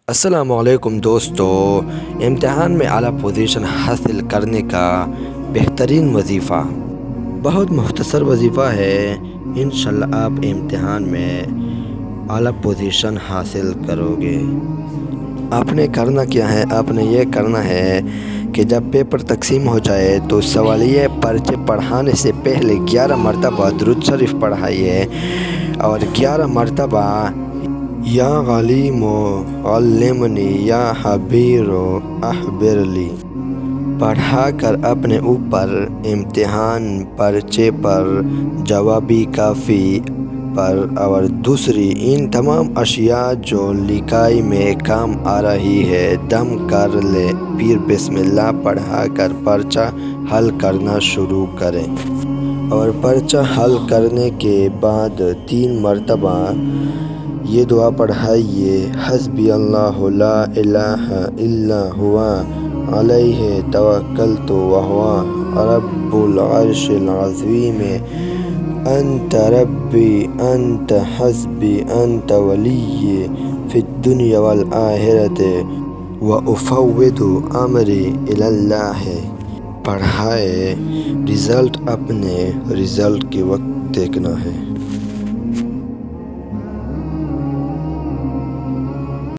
السلام علیکم دوستو، امتحان میں اعلیٰ پوزیشن حاصل کرنے کا بہترین وظیفہ بہت مختصر وظیفہ ہے۔ انشاءاللہ آپ امتحان میں اعلیٰ پوزیشن حاصل کرو گے۔ آپ نے کرنا کیا ہے؟ آپ نے یہ کرنا ہے کہ جب پیپر تقسیم ہو جائے تو سوالیہ پرچے پڑھانے سے پہلے 11 مرتبہ درود شریف پڑھائیے اور 11 مرتبہ یا غلیم علمنی یا حبیر اخبرلی پڑھا کر اپنے اوپر امتحان پرچے پر، جوابی کافی پر اور دوسری ان تمام اشیاء جو لکھائی میں کام آ رہی ہے دم کر لے، پھر بسم اللہ پڑھا کر پرچہ حل کرنا شروع کریں اور پرچہ حل کرنے کے بعد 3 مرتبہ یہ دعا پڑھائیے: حسبی اللہ لا الہ الا ہوا علیہ توکلت وہو رب العرش العظیم انت ربی انت حسبی انت ولی فی الدنیا والآخرۃ وافوض امری الی اللہ پڑھائے۔ رزلٹ اپنے رزلٹ کے وقت دیکھنا ہے۔